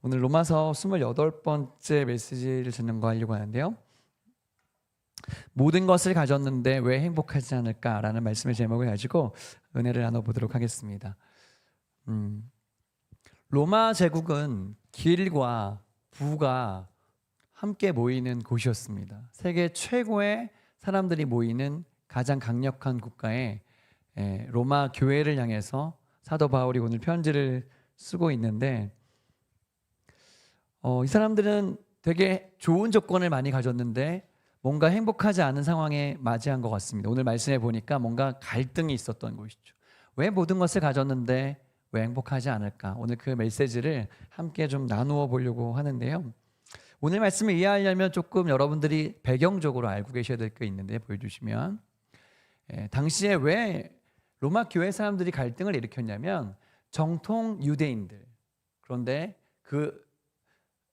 오늘 로마서 28번째 메시지를 진행하려고 하는데요. 모든 것을 가졌는데 왜 행복하지 않을까라는 말씀의 제목을 가지고 은혜를 나눠보도록 하겠습니다. 로마 제국은 길과 부가 함께 모이는 곳이었습니다. 세계 최고의 사람들이 모이는 가장 강력한 국가에 로마 교회를 향해서 사도 바울이 오늘 편지를 쓰고 있는데 이 사람들은 되게 좋은 조건을 많이 가졌는데 뭔가 행복하지 않은 상황에 맞이한 것 같습니다. 오늘 말씀해 보니까 뭔가 갈등이 있었던 것이죠. 왜 모든 것을 가졌는데 왜 행복하지 않을까? 오늘 그 메시지를 함께 좀 나누어 보려고 하는데요. 오늘 말씀을 이해하려면 조금 여러분들이 배경적으로 알고 계셔야 될 게 있는데 보여주시면 당시에 왜 로마 교회 사람들이 갈등을 일으켰냐면 정통 유대인들, 그런데 그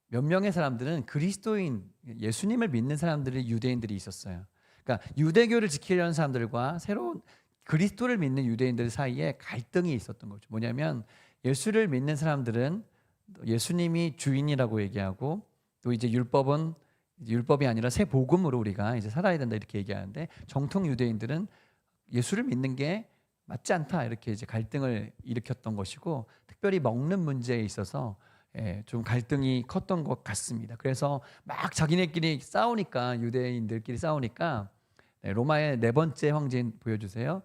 몇 명의 사람들은 그리스도인, 예수님을 믿는 사람들이 유대인들이 있었어요. 그러니까 유대교를 지키려는 사람들과 새로운 그리스도를 믿는 유대인들 사이에 갈등이 있었던 거죠. 뭐냐면 예수를 믿는 사람들은 예수님이 주인이라고 얘기하고 또 이제 율법이 아니라 새 복음으로 우리가 이제 살아야 된다 이렇게 얘기하는데 정통 유대인들은 예수를 믿는 게 맞지 않다 이렇게 이제 갈등을 일으켰던 것이고 특별히 먹는 문제에 있어서 좀 갈등이 컸던 것 같습니다. 그래서 막 자기네끼리 싸우니까 유대인들끼리 싸우니까 로마의 네 번째 황제인 보여주세요.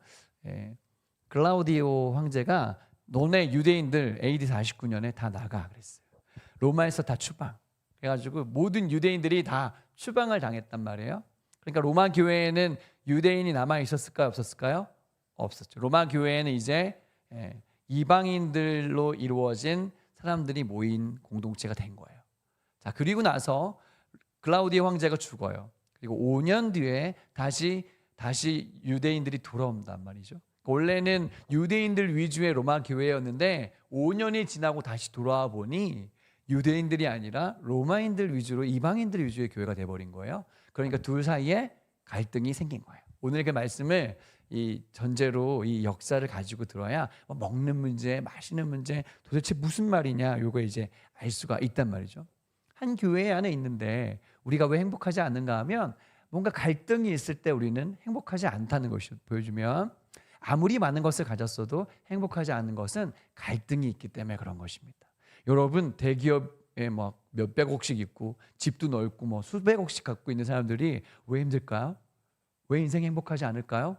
클라우디오 황제가 너네 유대인들 AD 49년에 다 나가 그랬어요. 로마에서 다 추방. 그래가지고 모든 유대인들이 다 추방을 당했단 말이에요. 그러니까 로마 교회에는 유대인이 남아 있었을까요? 없었을까요? 없었죠. 로마 교회에는 이제 이방인들로 이루어진 사람들이 모인 공동체가 된 거예요. 자, 그리고 나서 클라우디오 황제가 죽어요. 그리고 5년 뒤에 다시 유대인들이 돌아온단 말이죠. 원래는 유대인들 위주의 로마 교회였는데 5년이 지나고 다시 돌아와 보니 유대인들이 아니라 로마인들 위주로 이방인들 위주의 교회가 돼버린 거예요. 그러니까 둘 사이에 갈등이 생긴 거예요. 오늘 그 말씀을 이 전제로 이 역사를 가지고 들어야 먹는 문제, 마시는 문제 도대체 무슨 말이냐 요거 이제 알 수가 있단 말이죠. 한 교회 안에 있는데 우리가 왜 행복하지 않는가 하면 뭔가 갈등이 있을 때 우리는 행복하지 않다는 것이 보여주면 아무리 많은 것을 가졌어도 행복하지 않은 것은 갈등이 있기 때문에 그런 것입니다. 여러분 대기업에 막 몇백억씩 있고 집도 넓고 뭐 수백억씩 갖고 있는 사람들이 왜 힘들까요? 왜 인생이 행복하지 않을까요?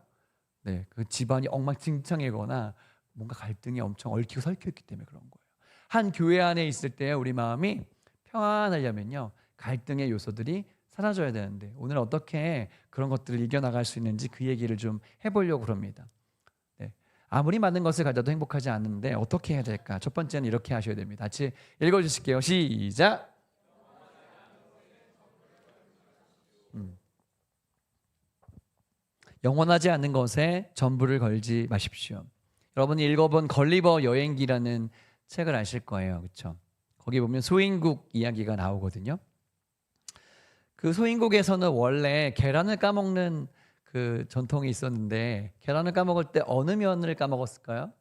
네, 그 집안이 엉망진창이거나 뭔가 갈등이 엄청 얽히고 설켜 있기 때문에 그런 거예요. 한 교회 안에 있을 때 우리 마음이 평안하려면요 갈등의 요소들이 사라져야 되는데 오늘 어떻게 그런 것들을 이겨나갈 수 있는지 그 얘기를 좀 해보려고 합니다. 네, 아무리 많은 것을 가져도 행복하지 않는데 어떻게 해야 될까? 첫 번째는 이렇게 하셔야 됩니다. 같이 읽어주실게요. 시작. 영원하지 않은 것에 전부를 걸지 마십시오. 여러분이 읽어본 걸리버 여행기라는 책을 아실 거예요. 그렇죠? 거기 보면 소인국 이야기가 나오거든요. 그 소인국에서는 원래 계란을 까먹는 그 전통이 있었는데 계란을 까먹을 때 어느 면을 까먹었을까요?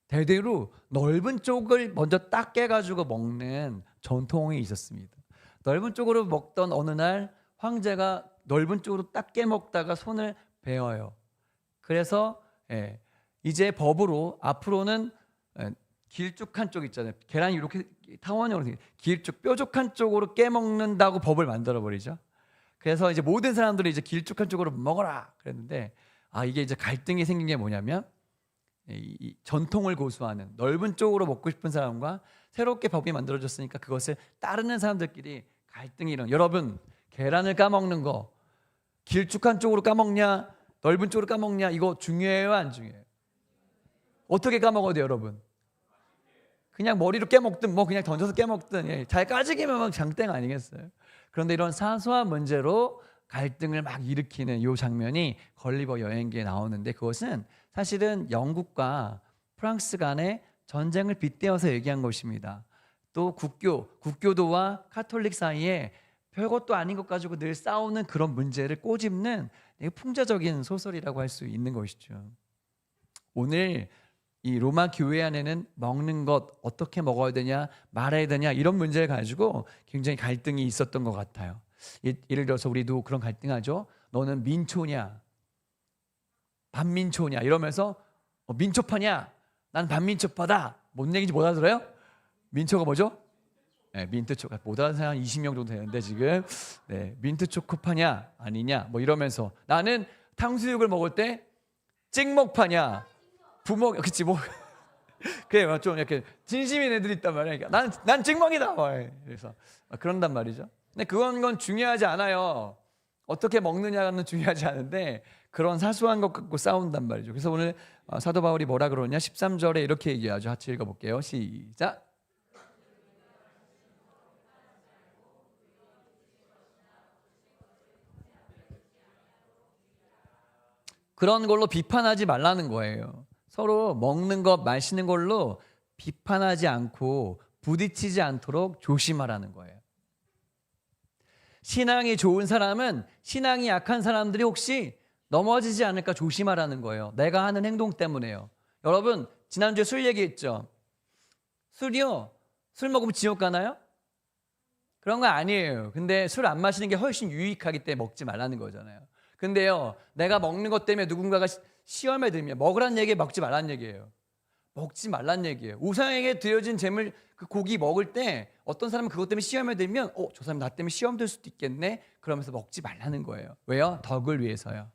대대로 넓은 쪽을 먼저 딱 깨가지고 먹는 전통이 있었습니다. 넓은 쪽으로 먹던 어느 날 황제가 넓은 쪽으로 딱 깨먹다가 손을 베어요. 그래서 이제 법으로 앞으로는 길쭉한 쪽 있잖아요. 계란이 이렇게 타원형으로 길쭉 뾰족한 쪽으로 깨먹는다고 법을 만들어 버리죠. 그래서 이제 모든 사람들이 이제 길쭉한 쪽으로 먹어라 그랬는데 이게 이제 갈등이 생긴 게 뭐냐면 이 전통을 고수하는 넓은 쪽으로 먹고 싶은 사람과 새롭게 법이 만들어졌으니까 그것을 따르는 사람들끼리 갈등이 일어나. 여러분 계란을 까먹는 거 길쭉한 쪽으로 까먹냐 넓은 쪽으로 까먹냐 이거 중요해요 안 중요해요? 어떻게 까먹어야 돼요 여러분? 그냥 머리로 깨먹든 뭐 그냥 던져서 깨먹든 잘 까지기면 막 장땡 아니겠어요? 그런데 이런 사소한 문제로 갈등을 막 일으키는 이 장면이 걸리버 여행기에 나오는데 그것은 사실은 영국과 프랑스 간의 전쟁을 빗대어서 얘기한 것입니다. 또 국교도와 카톨릭 사이에 별것도 아닌 것 가지고 늘 싸우는 그런 문제를 꼬집는 풍자적인 소설이라고 할 수 있는 것이죠. 오늘 이 로마 교회 안에는 먹는 것 어떻게 먹어야 되냐, 말아야 되냐 이런 문제를 가지고 굉장히 갈등이 있었던 것 같아요. 예를 들어서 우리도 그런 갈등하죠. 너는 민초냐, 반민초냐 이러면서 민초파냐, 난 반민초파다. 뭔 얘기인지 못 알아들어요? 민초가 뭐죠? 네, 민트 초코. 못 알아듣는 사람 20명 정도 되는데 지금 네, 민트 초코파냐 아니냐 뭐 이러면서 나는 탕수육을 먹을 때 찍먹파냐 부먹 그치 뭐 그래 좀 이렇게 진심인 애들이 있단 말이야. 그러니까 난 찍먹이다. 그래서 그런단 말이죠. 근데 건 중요하지 않아요. 어떻게 먹느냐는 중요하지 않은데 그런 사소한 것 갖고 싸운단 말이죠. 그래서 오늘 사도 바울이 뭐라 그러냐 13절에 이렇게 얘기하죠. 같이 읽어볼게요. 시작. 그런 걸로 비판하지 말라는 거예요. 서로 먹는 것, 마시는 걸로 비판하지 않고 부딪히지 않도록 조심하라는 거예요. 신앙이 좋은 사람은 신앙이 약한 사람들이 혹시 넘어지지 않을까 조심하라는 거예요. 내가 하는 행동 때문에요. 여러분 지난주에 술 얘기했죠. 술이요. 술 먹으면 지옥 가나요? 그런 거 아니에요. 근데 술 안 마시는 게 훨씬 유익하기 때문에 먹지 말라는 거잖아요. 근데요, 내가 먹는 것 때문에 누군가가 시험에 들면 먹으란 얘기에 먹지 말란 얘기예요. 먹지 말란 얘기예요. 우상에게 드려진 재물, 그 고기 먹을 때 어떤 사람은 그것 때문에 시험에 들면 저 사람 나 때문에 시험 들 수도 있겠네. 그러면서 먹지 말라는 거예요. 왜요? 덕을 위해서요.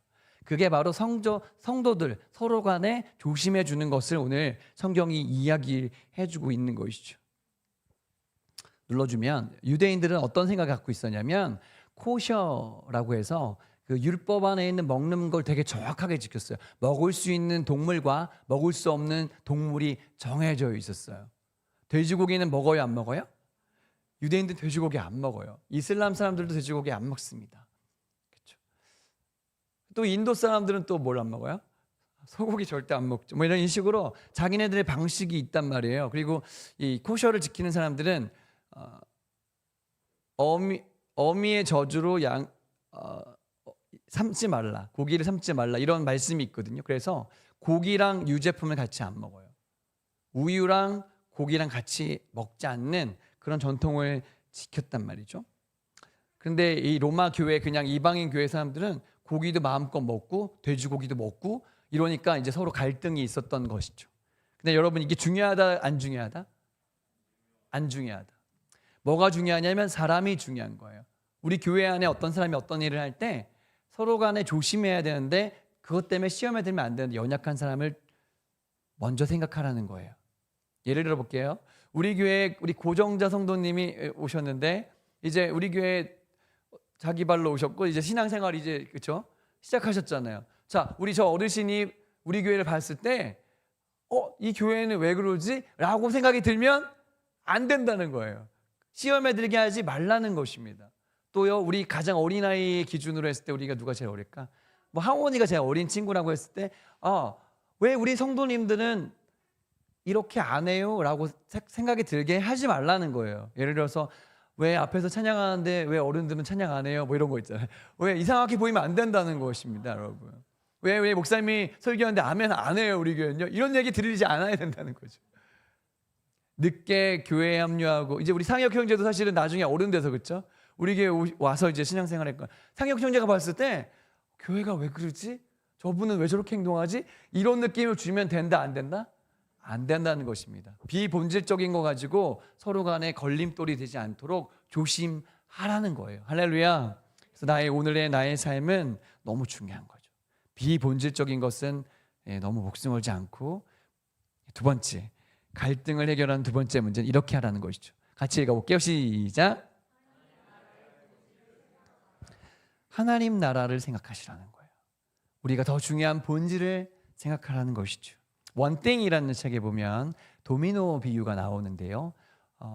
그게 바로 성도들 서로 간에 조심해 주는 것을 오늘 성경이 이야기해 주고 있는 것이죠. 눌러주면 유대인들은 어떤 생각을 갖고 있었냐면 코셔라고 해서 그 율법 안에 있는 먹는 걸 되게 정확하게 지켰어요. 먹을 수 있는 동물과 먹을 수 없는 동물이 정해져 있었어요. 돼지고기는 먹어요, 안 먹어요? 유대인들 돼지고기 안 먹어요. 이슬람 사람들도 돼지고기 안 먹습니다. 그렇죠? 또 인도 사람들은 또 뭘 안 먹어요? 소고기 절대 안 먹죠. 뭐 이런 식으로 자기네들의 방식이 있단 말이에요. 그리고 이 코셔를 지키는 사람들은 어미의 저주로 삶지 말라, 고기를 삶지 말라 이런 말씀이 있거든요. 그래서 고기랑 유제품을 같이 안 먹어요. 우유랑 고기랑 같이 먹지 않는 그런 전통을 지켰단 말이죠. 그런데 이 로마 교회 그냥 이방인 교회 사람들은 고기도 마음껏 먹고 돼지고기도 먹고 이러니까 이제 서로 갈등이 있었던 것이죠. 근데 여러분 이게 중요하다 안 중요하다? 안 중요하다. 뭐가 중요하냐면 사람이 중요한 거예요. 우리 교회 안에 어떤 사람이 어떤 일을 할 때 서로 간에 조심해야 되는데 그것 때문에 시험에 들면 안 되는데 연약한 사람을 먼저 생각하라는 거예요. 예를 들어 볼게요. 우리 교회 우리 고정자 성도님이 오셨는데 이제 우리 교회 자기 발로 오셨고 이제 신앙생활 이제 그렇죠? 시작하셨잖아요. 자, 우리 저 어르신이 우리 교회를 봤을 때 이 교회는 왜 그러지? 라고 생각이 들면 안 된다는 거예요. 시험에 들게 하지 말라는 것입니다. 또요, 우리 가장 어린아이 기준으로 했을 때 우리가 누가 제일 어릴까? 뭐 하원이가 제일 어린 친구라고 했을 때 왜 우리 성도님들은 이렇게 안 해요? 라고 생각이 들게 하지 말라는 거예요. 예를 들어서 왜 앞에서 찬양하는데 왜 어른들은 찬양 안 해요? 뭐 이런 거 있잖아요. 왜 이상하게 보이면 안 된다는 것입니다, 여러분. 왜 목사님이 설교하는데 아멘 안 해요, 우리 교회는요? 이런 얘기 들리지 않아야 된다는 거죠. 늦게 교회에 합류하고 이제 우리 상혁 형제도 사실은 나중에 어른 돼서 그렇죠? 우리 교회 와서 이제 신앙생활했고 상혁 형제가 봤을 때 교회가 왜 그러지? 저분은 왜 저렇게 행동하지? 이런 느낌을 주면 된다 안 된다? 안 된다는 것입니다. 비본질적인 거 가지고 서로 간에 걸림돌이 되지 않도록 조심하라는 거예요. 할렐루야. 그래서 오늘의 나의 삶은 너무 중요한 거죠. 비본질적인 것은 너무 목숨 걸지 않고 두 번째 갈등을 해결하는 두 번째 문제는 이렇게 하라는 것이죠. 같이 읽어볼게요. 시작. 하나님 나라를 생각하시라는 거예요. 우리가 더 중요한 본질을 생각하라는 것이죠. 원띵이라는 책에 보면 도미노 비유가 나오는데요.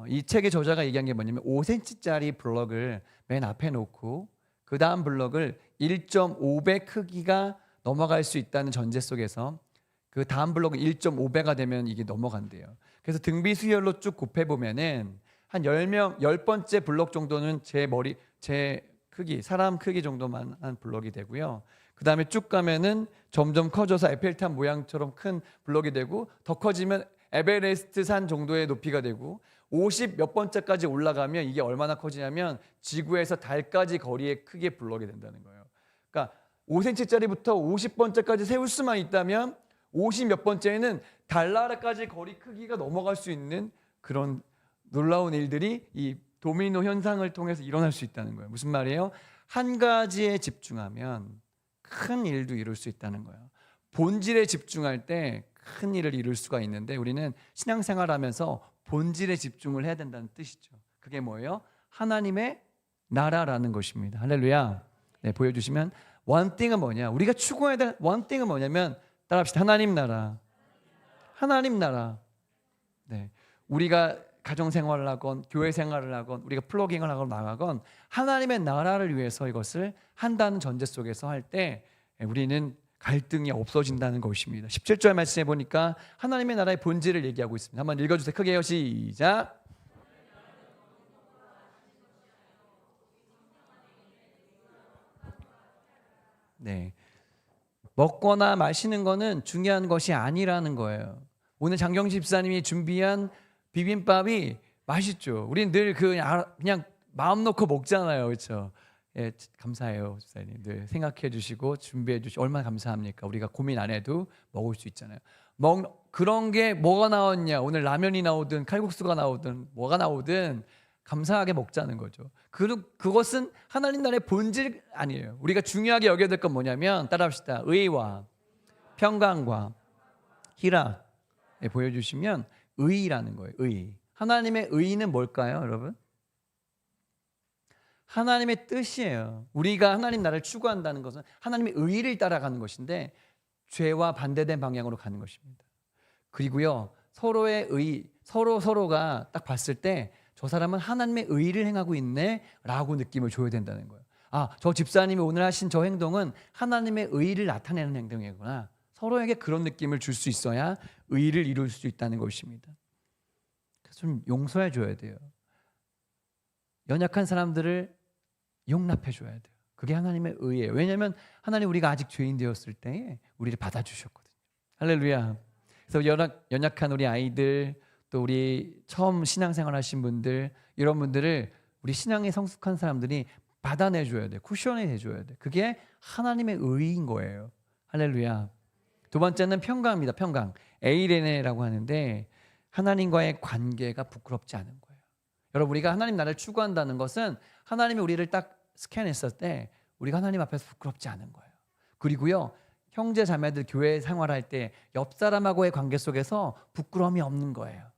이 책의 저자가 얘기한 게 뭐냐면 5cm짜리 블럭을 맨 앞에 놓고 그 다음 블럭을 1.5배 크기가 넘어갈 수 있다는 전제 속에서 그 다음 블럭은 1.5배가 되면 이게 넘어간대요. 그래서 등비 수열로 쭉 곱해보면은 한 10번째 블럭 정도는 제 크기, 사람 크기 정도만 한 블럭이 되고요. 그 다음에 쭉 가면은 점점 커져서 에펠탑 모양처럼 큰 블럭이 되고, 더 커지면 에베레스트 산 정도의 높이가 되고, 50 몇 번째까지 올라가면 이게 얼마나 커지냐면 지구에서 달까지 거리의 크기의 블럭이 된다는 거예요. 그러니까 5cm짜리부터 50번째까지 세울 수만 있다면 50 몇 번째에는 달나라까지 거리 크기가 넘어갈 수 있는 그런 놀라운 일들이 이 도미노 현상을 통해서 일어날 수 있다는 거예요. 무슨 말이에요? 한 가지에 집중하면 큰 일도 이룰 수 있다는 거예요. 본질에 집중할 때 큰 일을 이룰 수가 있는데, 우리는 신앙생활하면서 본질에 집중을 해야 된다는 뜻이죠. 그게 뭐예요? 하나님의 나라라는 것입니다. 할렐루야. 네, 보여주시면 one thing은 뭐냐? 우리가 추구해야 될 one thing은 뭐냐면, 따라합시다. 하나님 나라. 하나님 나라. 네, 우리가 가정 생활을 하건 교회 생활을 하건 우리가 플러깅을 하건 나가건 하나님의 나라를 위해서 이것을 한다는 전제 속에서 할 때 우리는 갈등이 없어진다는 것입니다. 17절 말씀해 보니까 하나님의 나라의 본질을 얘기하고 있습니다. 한번 읽어주세요. 크게요. 시작. 네, 먹거나 마시는 거는 중요한 것이 아니라는 거예요. 오늘 장경식 집사님이 준비한 비빔밥이 맛있죠. 우리는 늘 그냥 마음 놓고 먹잖아요, 그렇죠? 예, 감사해요, 집사님. 늘 생각해 주시고 준비해 주시고 얼마나 감사합니까? 우리가 고민 안 해도 먹을 수 있잖아요. 그런 게 뭐가 나왔냐? 오늘 라면이 나오든 칼국수가 나오든 뭐가 나오든 감사하게 먹자는 거죠. 그것은 하나님 나라의 본질 아니에요. 우리가 중요하게 여겨야 될 건 뭐냐면, 따라합시다. 의와 평강과 희락. 네, 보여주시면 의라는 거예요. 의. 하나님의 의는 뭘까요, 여러분? 하나님의 뜻이에요. 우리가 하나님 나라를 추구한다는 것은 하나님의 의를 따라가는 것인데, 죄와 반대된 방향으로 가는 것입니다. 그리고요, 서로의 의, 서로가 딱 봤을 때 저 사람은 하나님의 의를 행하고 있네 라고 느낌을 줘야 된다는 거예요. 아, 저 집사님이 오늘 하신 저 행동은 하나님의 의를 나타내는 행동이구나. 서로에게 그런 느낌을 줄 수 있어야 의를 이룰 수 있다는 것입니다. 그래서 좀 용서해 줘야 돼요. 연약한 사람들을 용납해 줘야 돼요. 그게 하나님의 의예요. 왜냐하면 하나님 우리가 아직 죄인 되었을 때에 우리를 받아주셨거든요. 할렐루야. 그래서 연약한 우리 아이들, 또 우리 처음 신앙생활 하신 분들, 이런 분들을 우리 신앙에 성숙한 사람들이 받아내줘야 돼. 쿠션이 해줘야 돼. 그게 하나님의 의인 거예요. 할렐루야. 두 번째는 평강입니다. 평강. 에이레네라고 하는데, 하나님과의 관계가 부끄럽지 않은 거예요. 여러분, 우리가 하나님 나라를 추구한다는 것은 하나님이 우리를 딱 스캔했을 때 우리가 하나님 앞에서 부끄럽지 않은 거예요. 그리고요, 형제 자매들 교회 생활할 때 옆 사람하고의 관계 속에서 부끄러움이 없는 거예요.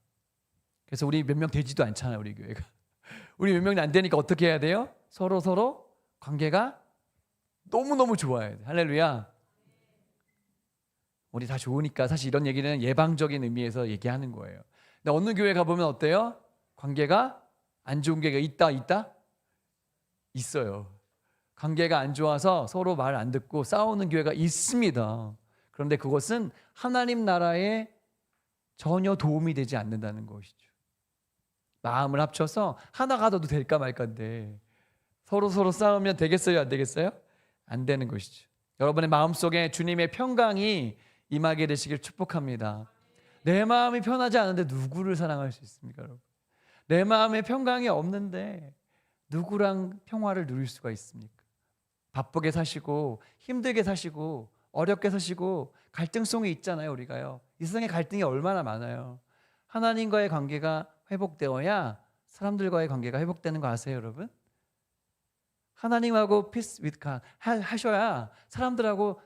그래서 우리 몇 명 되지도 않잖아요, 우리 교회가. 우리 몇 명이 안 되니까 어떻게 해야 돼요? 서로 관계가 너무너무 좋아야 돼. 할렐루야. 우리 다 좋으니까 사실 이런 얘기는 예방적인 의미에서 얘기하는 거예요. 근데 어느 교회 가보면 어때요? 관계가 안 좋은 교회가 있다? 있어요. 관계가 안 좋아서 서로 말 안 듣고 싸우는 교회가 있습니다. 그런데 그것은 하나님 나라에 전혀 도움이 되지 않는다는 것이죠. 마음을 합쳐서 하나 가도 될까 말까인데 서로 싸우면 되겠어요, 안 되겠어요? 안 되는 것이죠. 여러분의 마음속에 주님의 평강이 임하게 되시길 축복합니다. 내 마음이 편하지 않은데 누구를 사랑할 수 있습니까, 여러분? 내 마음에 평강이 없는데 누구랑 평화를 누릴 수가 있습니까? 바쁘게 사시고 힘들게 사시고 어렵게 사시고 갈등성이 있잖아요, 우리가요. 이 세상에 갈등이 얼마나 많아요. 하나님과의 관계가 회복되어야 사람들과의 관계가 회복되는 거 아세요, 여러분? 하나님하고 peace with God 하셔야 사람들하고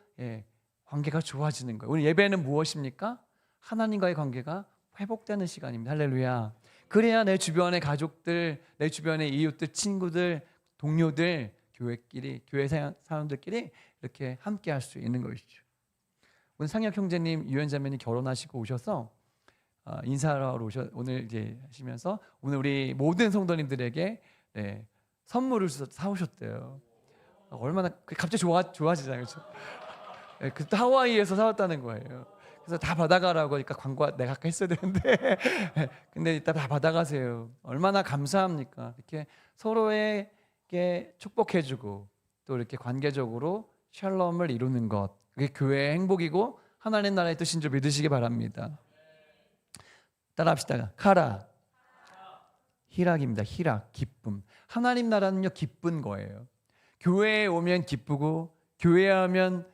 관계가 좋아지는 거예요. 오늘 예배는 무엇입니까? 하나님과의 관계가 회복되는 시간입니다. 할렐루야. 그래야 내 주변의 가족들, 내 주변의 이웃들, 친구들, 동료들, 교회 사람들끼리 이렇게 함께 할 수 있는 것이죠. 오늘 상혁 형제님, 유연자매님 결혼하시고 오셔서 인사하러 오늘 이제 하시면서 오늘 우리 모든 성도님들에게 선물을 사오셨대요. 얼마나 갑자기 좋아지잖아요, 그렇죠? 그때 하와이에서 사왔다는 거예요. 그래서 다 받아가라고 그러니까 광고 내가 아까 했어야 되는데 근데 이따 다 받아가세요. 얼마나 감사합니까? 이렇게 서로에게 축복해주고 또 이렇게 관계적으로 샬롬을 이루는 것, 그게 교회의 행복이고 하나님 나라의 뜻인 줄 믿으시기 바랍니다. 따라합시다. 카라, 희락입니다. 희락, 기쁨. 하나님 나라는요, 기쁜 거예요. 교회에 오면 기쁘고, 교회에 하면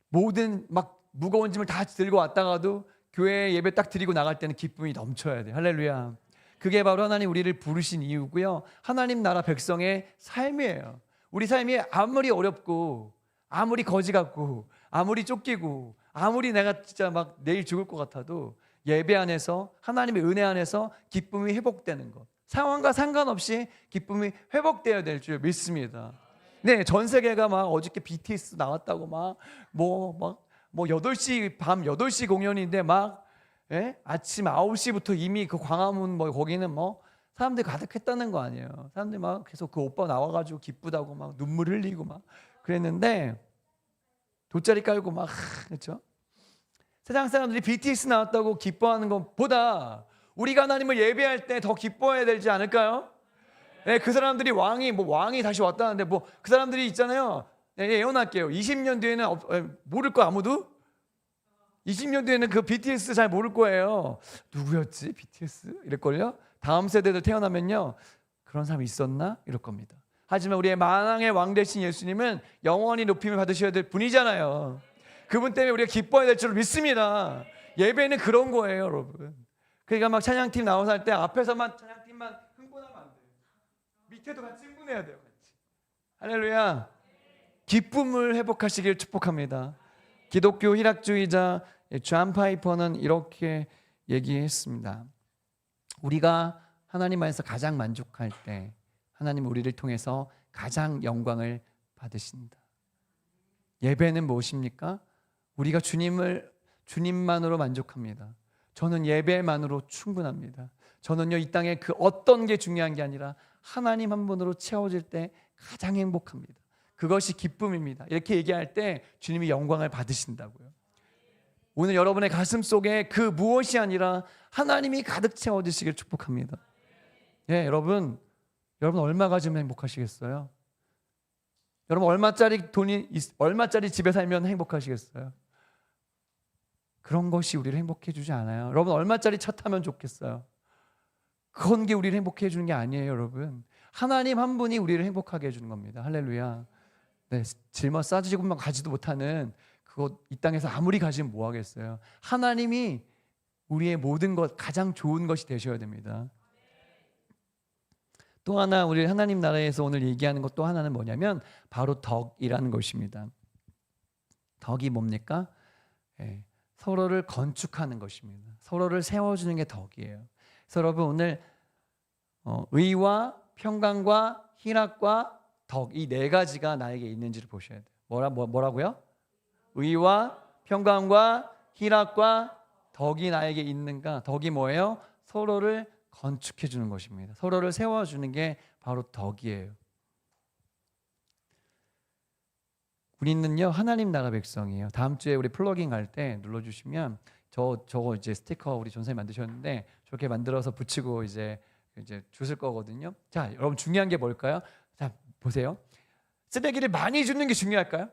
모든 막 무거운 짐을 다 들고 왔다가도 교회 예배 딱 드리고 나갈 때는 기쁨이 넘쳐야 돼요. 할렐루야. 그게 바로 하나님 우리를 부르신 이유고요, 하나님 나라 백성의 삶이에요. 우리 삶이 아무리 어렵고, 아무리 거지 같고, 아무리 쫓기고, 아무리 내가 진짜 막 내일 죽을 것 같아도 예배 안에서, 하나님의 은혜 안에서 기쁨이 회복되는 것, 상황과 상관없이 기쁨이 회복되어야 될 줄 믿습니다. 네, 전 세계가 막 어저께 BTS 나왔다고 막 8시, 밤 8시 공연인데 막, 예? 아침 9시부터 이미 그 광화문 뭐 거기는 뭐 사람들이 가득했다는 거 아니에요. 사람들이 막 계속 그 오빠 나와가지고 기쁘다고 막 눈물 흘리고 막 그랬는데, 돗자리 깔고 막, 그렇죠? 세상 사람들이 BTS 나왔다고 기뻐하는 것보다 우리가 하나님을 예배할 때 더 기뻐해야 되지 않을까요? 네, 그 사람들이 왕이 다시 왔다는데 뭐 그 사람들이 있잖아요. 네, 예언할게요. 20년 뒤에는 모를 거 아무도? 20년 뒤에는 그 BTS 잘 모를 거예요. 누구였지? BTS? 이럴걸요? 다음 세대들 태어나면요, 그런 사람이 있었나? 이럴 겁니다. 하지만 우리의 만왕의 왕 되신 예수님은 영원히 높임을 받으셔야 될 분이잖아요. 그분 때문에 우리가 기뻐해야 될 줄 믿습니다. 예배는 그런 거예요, 여러분. 그러니까 막 찬양팀 나와서 할 때 앞에서만 찬양팀만 흥분하면 안 돼요. 밑에도 같이 흥분해야 돼요, 같이. 할렐루야. 기쁨을 회복하시길 축복합니다. 기독교 희락주의자 존 파이퍼는 이렇게 얘기했습니다. 우리가 하나님 안에서 가장 만족할 때 하나님 우리를 통해서 가장 영광을 받으신다. 예배는 무엇입니까? 우리가 주님만으로 만족합니다. 저는 예배만으로 충분합니다. 저는요, 이 땅에 그 어떤 게 중요한 게 아니라 하나님 한 분으로 채워질 때 가장 행복합니다. 그것이 기쁨입니다. 이렇게 얘기할 때 주님이 영광을 받으신다고요. 오늘 여러분의 가슴 속에 그 무엇이 아니라 하나님이 가득 채워지시길 축복합니다. 예, 여러분 얼마 가지면 행복하시겠어요? 여러분 얼마짜리 집에 살면 행복하시겠어요? 그런 것이 우리를 행복해 주지 않아요. 여러분 얼마짜리 차 타면 좋겠어요? 그런 게 우리를 행복해 주는 게 아니에요, 여러분. 하나님 한 분이 우리를 행복하게 해주는 겁니다. 할렐루야. 네, 짊어 싸지고만 가지도 못하는 그거 이 땅에서 아무리 가지면 뭐 하겠어요? 하나님이 우리의 모든 것, 가장 좋은 것이 되셔야 됩니다. 또 하나 우리 하나님 나라에서 오늘 얘기하는 것 또 하나는 뭐냐면 바로 덕이라는 것입니다. 덕이 뭡니까? 네, 서로를 건축하는 것입니다. 서로를 세워주는 게 덕이에요. 그래서 여러분 오늘 의와 평강과 희락과 덕, 이 네 가지가 나에게 있는지를 보셔야 돼요. 뭐라고요? 의와 평강과 희락과 덕이 나에게 있는가? 덕이 뭐예요? 서로를 건축해 주는 것입니다. 서로를 세워주는 게 바로 덕이에요. 우리는요, 하나님 나라 백성이에요. 다음 주에 우리 플러깅 갈 때 눌러주시면 저거 이제 스티커 우리 전사님 만드셨는데 저렇게 만들어서 붙이고 이제 주실 거거든요. 자, 여러분 중요한 게 뭘까요? 자, 보세요. 쓰레기를 많이 줍는 게 중요할까요?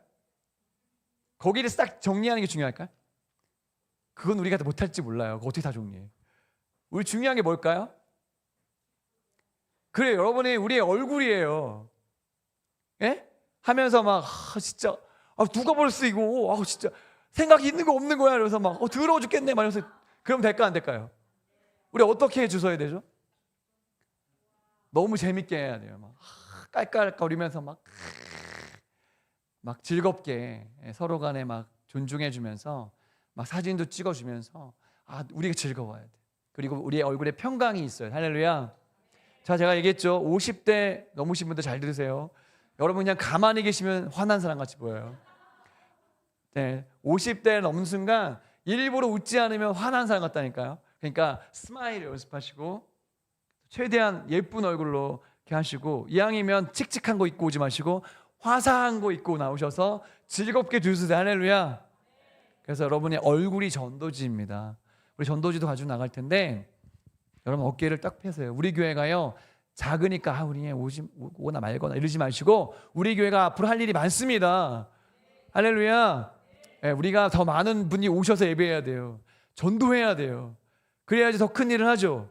거기를 싹 정리하는 게 중요할까요? 그건 우리가 못할지 몰라요. 그거 어떻게 다 정리해? 우리 중요한 게 뭘까요? 그래, 여러분이 우리의 얼굴이에요. 예? 하면서 막 진짜 누가 벌써 이거 진짜 생각이 있는 거 없는 거야. 그래서 막 더러워 죽겠네. 말면서 그럼 될까 안 될까요? 우리 어떻게 해주셔야 되죠? 너무 재밌게 해야 돼요. 막 깔깔거리면서 막 즐겁게 서로 간에 막 존중해주면서 막 사진도 찍어주면서 우리가 즐거워야 돼. 그리고 우리의 얼굴에 평강이 있어요. 할렐루야. 자, 제가 얘기했죠. 50대 넘으신 분들 잘 들으세요. 여러분 그냥 가만히 계시면 화난 사람 같이 보여요. 네, 50대 넘는 순간 일부러 웃지 않으면 화난 사람 같다니까요. 그러니까 스마일 연습하시고 최대한 예쁜 얼굴로 이렇게 하시고, 이왕이면 칙칙한 거 입고 오지 마시고 화사한 거 입고 나오셔서 즐겁게 주세요. 할렐루야. 그래서 여러분의 얼굴이 전도지입니다. 우리 전도지도 가지고 나갈 텐데 여러분 어깨를 딱 펴세요. 우리 교회가요, 작으니까 우리 오거나 말거나 이러지 마시고 우리 교회가 앞으로 할 일이 많습니다. 할렐루야. 예, 우리가 더 많은 분이 오셔서 예배해야 돼요. 전도해야 돼요. 그래야지 더 큰 일을 하죠.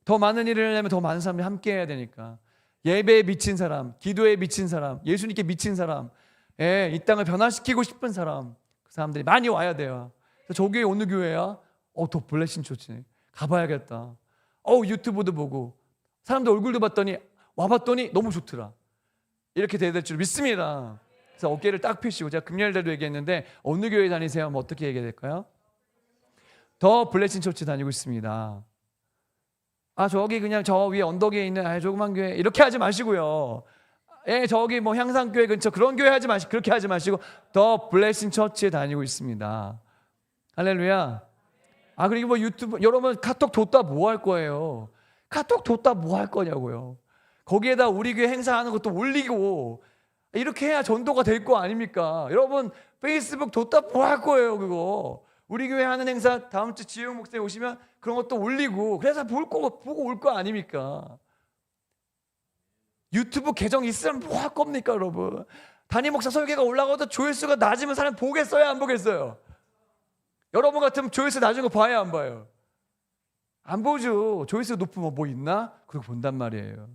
더 많은 일을 하려면 더 많은 사람들이 함께 해야 되니까. 예배에 미친 사람, 기도에 미친 사람, 예수님께 미친 사람, 이 땅을 변화시키고 싶은 사람, 그 사람들이 많이 와야 돼요. 그래서 저 교회 어느 교회야? 더 블레싱 처치네. 가봐야겠다. 유튜브도 보고 사람들 얼굴도 봤더니 와봤더니 너무 좋더라. 이렇게 돼야 될 줄 믿습니다. 그래서 어깨를 딱 펴시고, 제가 금요일에도 얘기했는데 어느 교회 다니세요? 하면 어떻게 얘기해야 될까요? 더 블레싱 처치 다니고 있습니다. 저기 그냥 저 위에 언덕에 있는 조그만 교회 이렇게 하지 마시고요. 저기 뭐 향상교회 근처 그런 교회 하지 마시고, 그렇게 하지 마시고 더 블레싱 처치에 다니고 있습니다. 할렐루야. 그리고 뭐 유튜브, 여러분 카톡 뒀다 뭐 할 거예요? 카톡 뒀다 뭐 할 거냐고요. 거기에다 우리 교회 행사하는 것도 올리고 이렇게 해야 전도가 될 거 아닙니까? 여러분 페이스북 뒀다 뭐 할 거예요 그거. 우리 교회 하는 행사 다음 주 지영 목사님 오시면 그런 것도 올리고, 그래서 보고 올 거 아닙니까? 유튜브 계정 있으면 뭐 할 겁니까 여러분? 담임 목사 설교가 올라가도 조회수가 낮으면 사람 보겠어요 안 보겠어요? 여러분 같으면 조회수 낮은 거 봐야 안 봐요? 안 보죠. 조회수 높으면 뭐 있나? 그리고 본단 말이에요.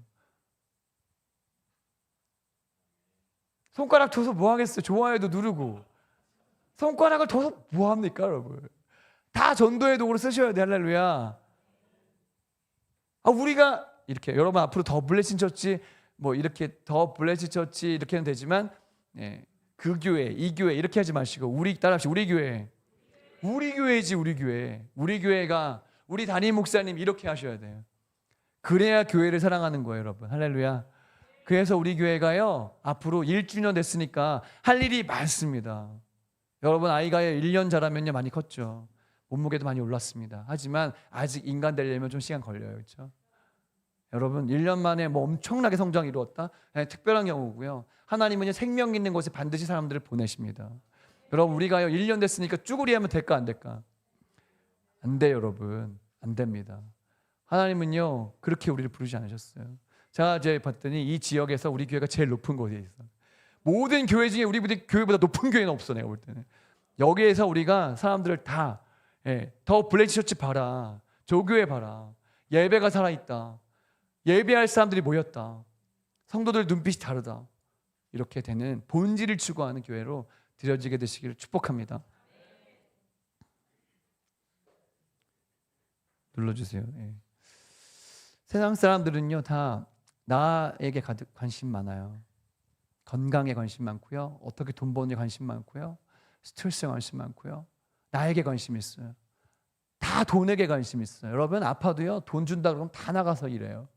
손가락 줘서 뭐 하겠어요? 좋아요도 누르고. 손가락을 줘서 뭐 합니까 여러분? 다 전도의 도구로 쓰셔야 돼. 할렐루야. 우리가 이렇게, 여러분 앞으로 더 블레싱 처치 뭐 이렇게 더 블레싱 처치 이렇게 하면 되지만, 그 교회 이 교회 이렇게 하지 마시고 우리 따라합시다. 우리 교회, 우리 교회지. 우리 교회, 우리 교회가 우리 담임 목사님 이렇게 하셔야 돼요. 그래야 교회를 사랑하는 거예요 여러분. 할렐루야. 그래서 우리 교회가요 앞으로 1주년 됐으니까 할 일이 많습니다. 여러분 아이가 1년 자라면요 많이 컸죠. 몸무게도 많이 올랐습니다. 하지만 아직 인간 되려면 좀 시간 걸려요. 그렇죠? 여러분 1년 만에 뭐 엄청나게 성장 이루었다? 특별한 경우고요. 하나님은 생명 있는 곳에 반드시 사람들을 보내십니다. 여러분 우리가요 1년 됐으니까 쭈구리 하면 될까 안 될까? 안 돼요 여러분. 안 됩니다. 하나님은요 그렇게 우리를 부르지 않으셨어요. 제가 이제 봤더니 이 지역에서 우리 교회가 제일 높은 곳에 있어. 모든 교회 중에 우리 교회보다 높은 교회는 없어. 내가 볼 때는 여기에서 우리가 사람들을 다 더 블레싱 처치 봐라, 조교회 봐라, 예배가 살아있다, 예배할 사람들이 모였다, 성도들 눈빛이 다르다, 이렇게 되는 본질을 추구하는 교회로 드려지게 되시기를 축복합니다. 눌러주세요. 세상 사람들은요 다 나에게 가득 관심 많아요. 건강에 관심 많고요, 어떻게 돈 버는지 관심 많고요, 스트레스에 관심 많고요, 나에게 관심 있어요. 다 돈에게 관심 있어요. 여러분 아파도요 돈 준다 그러면 다 나가서 일해요.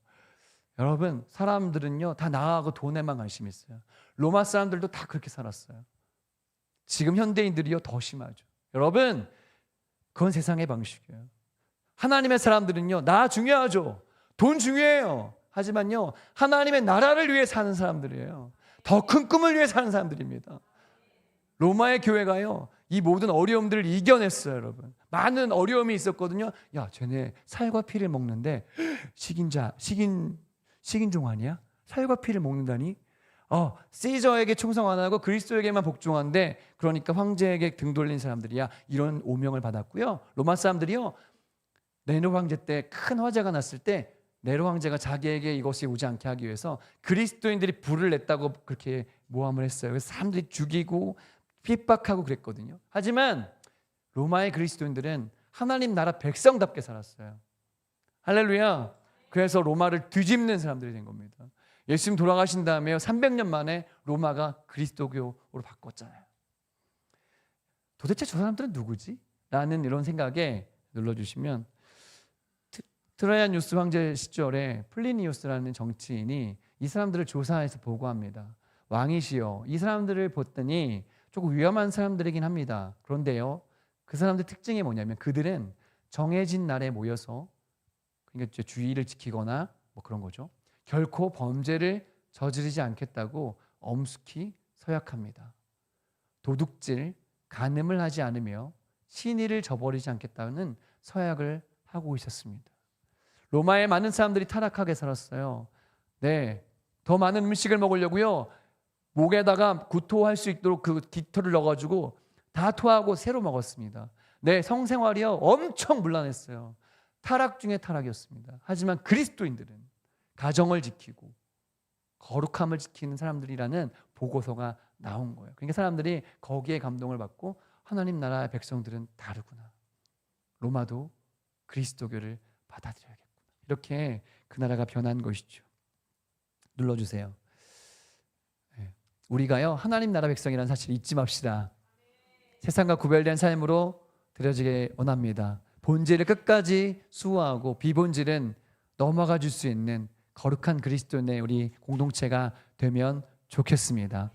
여러분 사람들은요 다 나하고 돈에만 관심 있어요. 로마 사람들도 다 그렇게 살았어요. 지금 현대인들이요 더 심하죠. 여러분 그건 세상의 방식이에요. 하나님의 사람들은요 나 중요하죠. 돈 중요해요. 하지만요 하나님의 나라를 위해 사는 사람들이에요. 더 큰 꿈을 위해 사는 사람들입니다. 로마의 교회가요 이 모든 어려움들을 이겨냈어요. 여러분 많은 어려움이 있었거든요. 야 쟤네 살과 피를 먹는데 식인종 아니야? 살과 피를 먹는다니? 시저에게 충성 안 하고 그리스도에게만 복종한데, 그러니까 황제에게 등 돌린 사람들이야. 이런 오명을 받았고요. 로마 사람들이요 네로 황제 때 큰 화재가 났을 때 네로 황제가 자기에게 이것이 오지 않게 하기 위해서 그리스도인들이 불을 냈다고 그렇게 모함을 했어요. 그래서 사람들이 죽이고 핍박하고 그랬거든요. 하지만 로마의 그리스도인들은 하나님 나라 백성답게 살았어요. 할렐루야. 그래서 로마를 뒤집는 사람들이 된 겁니다. 예수님 돌아가신 다음에 300년 만에 로마가 그리스도교로 바꿨잖아요. 도대체 저 사람들은 누구지? 라는 이런 생각에 눌러주시면, 트라이아누스 황제 시절에 플리니우스라는 정치인이 이 사람들을 조사해서 보고합니다. 왕이시여, 이 사람들을 봤더니 조금 위험한 사람들이긴 합니다. 그런데요 그 사람들 특징이 뭐냐면 그들은 정해진 날에 모여서, 그러니까 주의를 지키거나 뭐 그런 거죠. 결코 범죄를 저지르지 않겠다고 엄숙히 서약합니다. 도둑질, 간음을 하지 않으며 신의를 저버리지 않겠다는 서약을 하고 있었습니다. 로마의 많은 사람들이 타락하게 살았어요. 더 많은 음식을 먹으려고요 목에다가 구토할 수 있도록 그 깃털을 넣어가지고 다 토하고 새로 먹었습니다. 내 성생활이요 엄청 문란했어요. 타락 중에 타락이었습니다. 하지만 그리스도인들은 가정을 지키고 거룩함을 지키는 사람들이라는 보고서가 나온 거예요. 그러니까 사람들이 거기에 감동을 받고 하나님 나라의 백성들은 다르구나. 로마도 그리스도교를 받아들여야겠구나. 이렇게 그 나라가 변한 것이죠. 눌러주세요. 우리가요 하나님 나라 백성이라는 사실 잊지 맙시다. 세상과 구별된 삶으로 드려지게 원합니다. 본질을 끝까지 수호하고 비본질은 넘어가 줄 수 있는 거룩한 그리스도인의 우리 공동체가 되면 좋겠습니다.